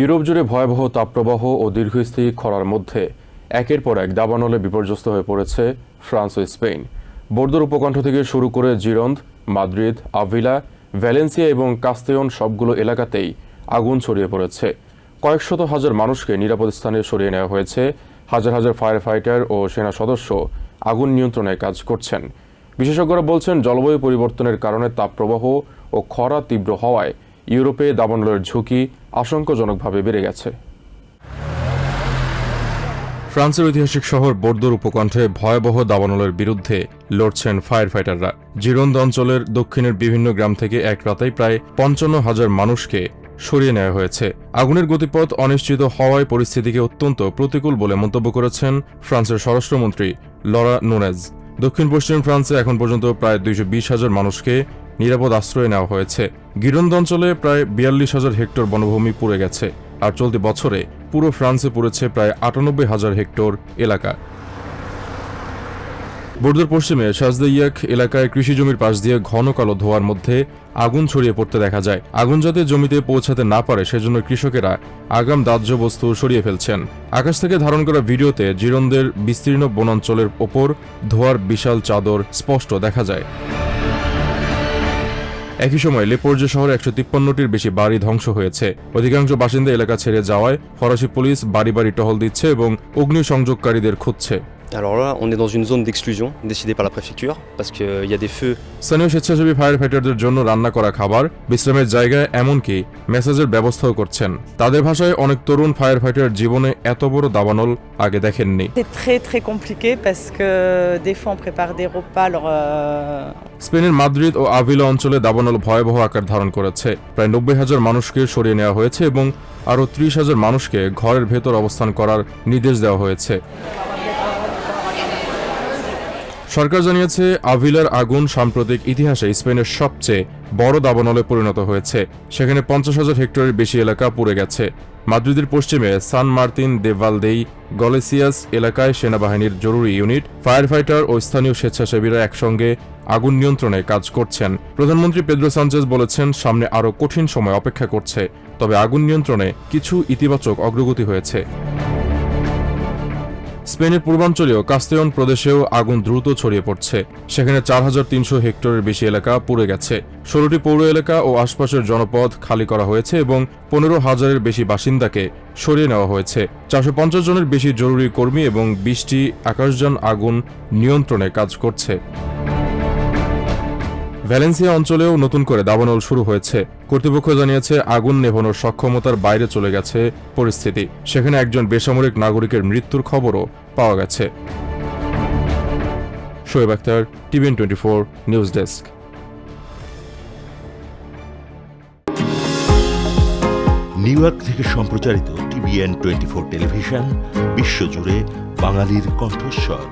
Europe জুড়ে ভয়াবহ তাপপ্রবাহ ও দীর্ঘস্থায়ী খরার মধ্যে একের পর এক দাবানলে বিপর্যস্ত হয়ে পড়েছে ফ্রান্স ও স্পেন। বোর্দোর উপকণ্ঠ থেকে শুরু করে জিরোন্দ, মাদ্রিদ, আভিলা, ভ্যালেন্সিয়া এবং কাস্তেয়ন সবগুলো এলাকাতেই আগুন ছড়িয়ে পড়েছে। কয়েকশত হাজার মানুষকে নিরাপদ স্থানে সরিয়ে নেওয়া হয়েছে। হাজার হাজার ফায়ার ফাইটার ও সেনা সদস্য আগুন নিয়ন্ত্রণে কাজ করছেন। বিশেষজ্ঞরা বলছেন, জলবায়ু পরিবর্তনের কারণে তাপপ্রবাহ ও খরা তীব্র হওয়ায় ইউরোপে দাবানলের ঝুঁকি আশঙ্কাজনকভাবে বেড়ে গেছে। ফ্রান্সের ঐতিহাসিক শহর বোর্দোর উপকণ্ঠে ভয়াবহ দাবানলের বিরুদ্ধে লড়ছেন ফায়ার ফাইটাররা। জিরোন্দ অঞ্চলের দক্ষিণের বিভিন্ন গ্রাম থেকে এক রাতেই প্রায় ৫৫,০০০ মানুষকে সরিয়ে নেওয়া হয়েছে। আগুনের গতিপথ অনিশ্চিত হওয়ায় পরিস্থিতিকে অত্যন্ত প্রতিকূল বলে মন্তব্য করেছেন ফ্রান্সের স্বরাষ্ট্রমন্ত্রী লরা নুনেজ। দক্ষিণ পশ্চিম ফ্রান্সে এখন পর্যন্ত প্রায় ২২০,০০০ মানুষকে নিরাপদ আশ্রয়ে নেওয়া হয়েছে। গিরোন্দ অঞ্চলে প্রায় ৪২,০০০ হেক্টর বনভূমি পুড়ে গেছে, আর চলতি বছরে পুরো ফ্রান্সে পুড়েছে প্রায় ৯৮,০০০ হেক্টর এলাকা। বোর্দোর পশ্চিমে সাজদেইয়াক এলাকায় কৃষি জমির পাশ দিয়ে ঘন কালো ধোঁয়ার মধ্যে আগুন ছড়িয়ে পড়তে দেখা যায়। আগুন যাতে জমিতে পৌঁছাতে না পারে সেজন্য কৃষকেরা আগাম দাহ্য বস্তু সরিয়ে ফেলছেন। আকাশ থেকে ধারণ করা ভিডিওতে জিরোন্দের বিস্তীর্ণ বনাঞ্চলের ওপর ধোঁয়ার বিশাল চাদর স্পষ্ট দেখা যায়। একই সময় লেপোর্জে শহরে ১৫৩টির বেশি বাড়ি ধ্বংস হয়েছে। অধিকাংশ বাসিন্দা এলাকা ছেড়ে যাওয়ায় ফরাসি পুলিশ বাড়ি বাড়ি টহল দিচ্ছে এবং অগ্নিসংযোগকারীদের খুঁজছে। Alors là, on est dans une zone d'exclusion décidée par la préfecture parce qu'il y a des feux. স্থানীয় স্বেচ্ছাসেবী ফায়ার ফাইটারদের জন্য রান্না করা খাবার, বিশ্রামের জায়গায়, এমনকি মেসেজের ব্যবস্থাও করছেন। তাদের ভাষায়, অনেক তরুণ ফায়ার ফাইটার জীবনে এত বড় দাবানল আগে দেখেননি। C'est très très compliqué parce que des fois on prépare des repas alors স্পেনের মাদ্রিদ ও আভিলা অঞ্চলে দাবানল ভয়াবহ আকার ধারণ করেছে। প্রায় ৯০,০০০ মানুষকে সরিয়ে নেওয়া হয়েছে এবং আরও ৩০,০০০ মানুষকে ঘরের ভেতর অবস্থান করার নির্দেশ দেওয়া হয়েছে। সরকার জানিয়েছে, আভিলার আগুন সাম্প্রতিক ইতিহাসে স্পেনের সবচেয়ে বড় দাবানলে পরিণত হয়েছে। সেখানে ৫০,০০০ হেক্টরের বেশি এলাকা পুড়ে গেছে। মাদ্রিদের পশ্চিমে সান মার্তিন দে ভালদেই গলেসিয়াস এলাকায় সেনাবাহিনীর জরুরি ইউনিট, ফায়ার ফাইটার ও স্থানীয় স্বেচ্ছাসেবীরা একসঙ্গে আগুন নিয়ন্ত্রণে কাজ করছেন। প্রধানমন্ত্রী পেদ্রো সানচেজ বলেছেন, সামনে আরও কঠিন সময় অপেক্ষা করছে, তবে আগুন নিয়ন্ত্রণে কিছু ইতিবাচক অগ্রগতি হয়েছে। স্পেনের পূর্বাঞ্চলীয় কাস্তেয়ন প্রদেশেও আগুন দ্রুত ছড়িয়ে পড়ছে। সেখানে ৪৩০০ হেক্টরের বেশি এলাকা পুড়ে গেছে। ১৬টি পৌর এলাকা ও আশপাশের জনপদ খালি করা হয়েছে এবং ১৫,০০০-এর বেশি বাসিন্দাকে সরিয়ে নেওয়া হয়েছে। ৪৫০ জনের বেশি জরুরি কর্মী এবং ২০টি আকাশযান আগুন নিয়ন্ত্রণে কাজ করছে। ভ্যালেন্সিয়া অঞ্চলেও নতুন করে দাবানল শুরু হয়েছে। কর্তৃপক্ষ জানিয়েছে, আগুন নেভানোর সক্ষমতার বাইরে চলে গেছে পরিস্থিতি। সেখানে একজন বেসামরিক নাগরিকের মৃত্যুর খবরও পাওয়া গেছে। Shoaib Akhtar, TVN 24 news desk. New York থেকে সম্প্রচারিত টিভিএন 24 টেলিভিশন বিশ্বজুড়ে বাঙালির কণ্ঠস্বর।